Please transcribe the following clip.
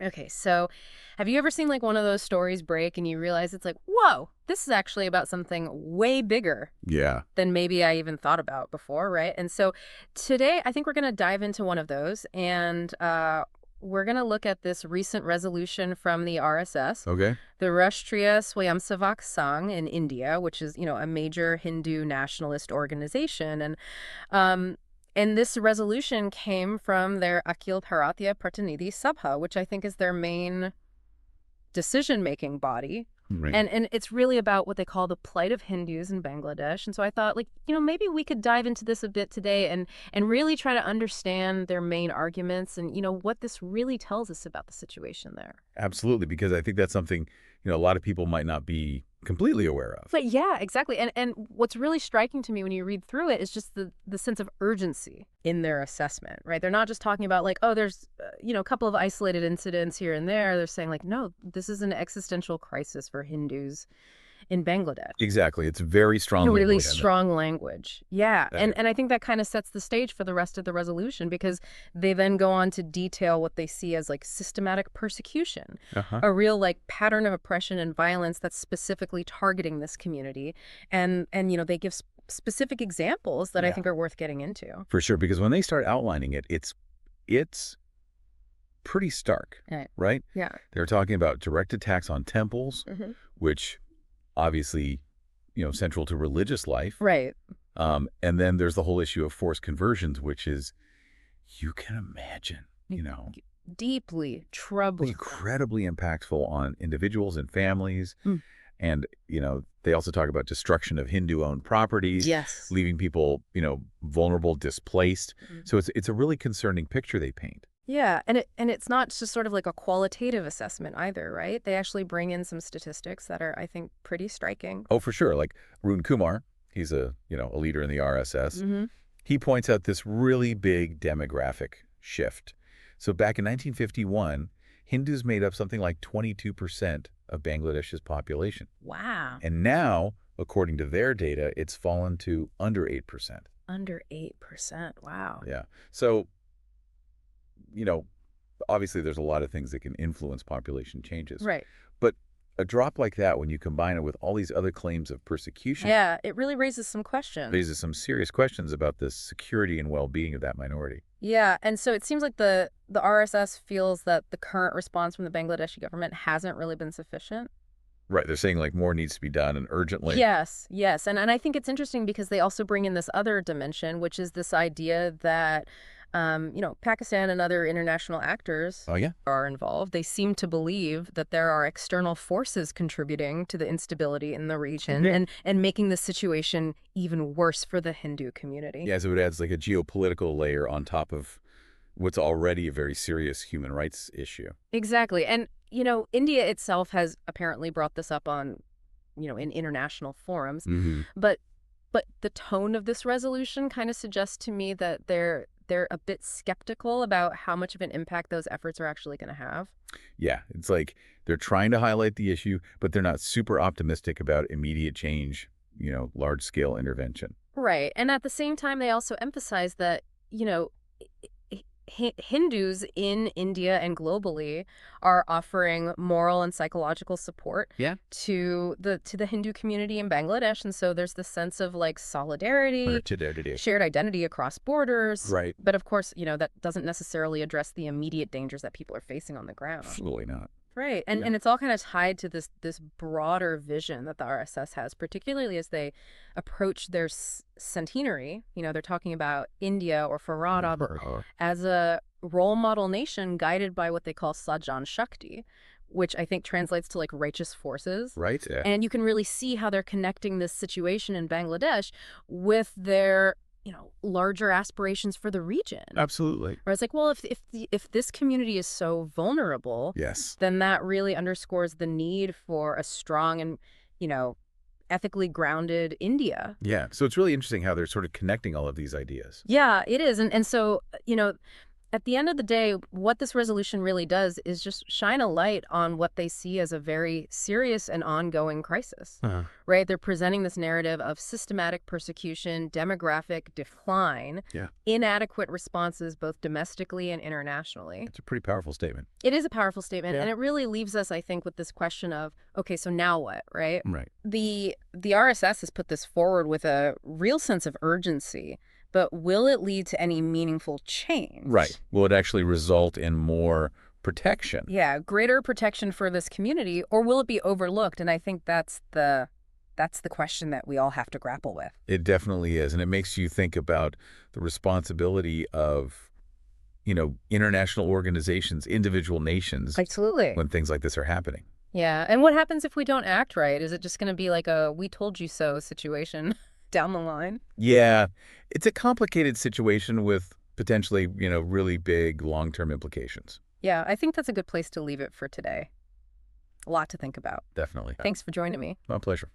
Okay, so have you ever seen like one of those stories break and you realize it's like, whoa, this is actually about something way bigger Yeah. than maybe I even thought about before, right? And so today I think we're going to dive into one of those, and we're going to look at this recent resolution from the RSS, Okay. the Rashtriya Swayamsevak Sangh in India, which is, a major Hindu nationalist organization. Um, and this resolution came from their Akhil Bharatiya Pratinidhi Sabha, which I think is their main decision-making body. Right. And it's really about what they call the plight of Hindus in Bangladesh. And so I thought, like, maybe we could dive into this a bit today and really try to understand their main arguments and, what this really tells us about the situation there. Absolutely, because I think that's something, a lot of people might not be completely aware of. But yeah, exactly. And what's really striking to me when you read through it is just the sense of urgency in their assessment, right? They're not just talking about like, oh, there's, a couple of isolated incidents here and there. They're saying like, no, this is an existential crisis for Hindus in Bangladesh. Exactly. It's very strongly Really worded. strong language. Yeah. That- And I think that kind of sets the stage for the rest of the resolution because they then go on to detail what they see as like systematic persecution, Uh-huh. a real like pattern of oppression and violence that's specifically targeting this community. And they give specific examples that I Yeah. think are worth getting into. For sure, because when they start outlining it, it's pretty stark, Right. right? Yeah. They're talking about direct attacks on temples, Hmm. which obviously, central to religious life. Right. And then there's the whole issue of forced conversions, which is, you can imagine, Deeply troubling. incredibly impactful on individuals and families. Mm. And, they also talk about destruction of Hindu-owned properties, Yes. leaving people, vulnerable, displaced. Mhm. So it's a really concerning picture they paint. Yeah, and it's not just sort of like a qualitative assessment either, right? They actually bring in some statistics that are, I think, pretty striking. Oh, for sure. Like Arun Kumar, he's a leader in the RSS. Mm-hmm. He points out this really big demographic shift. So back in 1951, Hindus made up something like 22% of Bangladesh's population. Wow. And now, according to their data, it's fallen to under 8%. Under 8%. Wow. Yeah. So, obviously there's a lot of things that can influence population changes. Right. But a drop like that, when you combine it with all these other claims of persecution, Yeah, it really raises some questions. raises some serious questions about the security and well-being of that minority. Yeah, and so it seems like the RSS feels that the current response from the Bangladeshi government hasn't really been sufficient. Right. They're saying like more needs to be done and urgently. Yes, yes. And I think it's interesting because they also bring in this other dimension, which is this idea that, Pakistan and other international actors Oh, yeah. are involved. They seem to believe that there are external forces contributing to the instability in the region Yeah. and making the situation even worse for the Hindu community. Yeah, so it adds like a geopolitical layer on top of what's already a very serious human rights issue. Exactly. And, India itself has apparently brought this up on, in international forums. Mm-hmm. But the tone of this resolution kind of suggests to me that they're a bit skeptical about how much of an impact those efforts are actually going to have. Yeah, it's like they're trying to highlight the issue, but they're not super optimistic about immediate change, large-scale intervention. Right. And at the same time, they also emphasize that, Hindus in India and globally are offering moral and psychological support Yeah. to the Hindu community in Bangladesh. And so there's this sense of like solidarity, shared identity across borders. Right. But of course, that doesn't necessarily address the immediate dangers that people are facing on the ground. Absolutely not. Right. And Yeah. and it's all kind of tied to this broader vision that the RSS has, particularly as they approach their centenary. They're talking about India or Farad as a role model nation guided by what they call Sajan Shakti, which I think translates to like righteous forces. Right? Yeah. And you can really see how they're connecting this situation in Bangladesh with their larger aspirations for the region. Absolutely. Where it's like, well, if this community is so vulnerable, Yes. then that really underscores the need for a strong and, ethically grounded India. Yeah. So it's really interesting how they're sort of connecting all of these ideas. Yeah, it is. And so, At the end of the day, what this resolution really does is just shine a light on what they see as a very serious and ongoing crisis, Uh-huh. right? They're presenting this narrative of systematic persecution, demographic decline, Yeah. inadequate responses both domestically and internationally. It's a pretty powerful statement. It is a powerful statement, Yeah. and it really leaves us, I think, with this question of, okay, so now what, right? Right. The RSS has put this forward with a real sense of urgency, but will it lead to any meaningful change? Right. Will it actually result in more protection? Yeah, greater protection for this community, or will it be overlooked? And I think that's the question that we all have to grapple with. It definitely is. And it makes you think about the responsibility of, international organizations, individual nations, Absolutely. when things like this are happening. Yeah, and what happens if we don't act right? Is it just going to be like a "we told you so" situation down the line? Yeah. It's a complicated situation with potentially, really big long-term implications. Yeah, I think that's a good place to leave it for today. A lot to think about. Definitely. Thanks for joining me. My pleasure.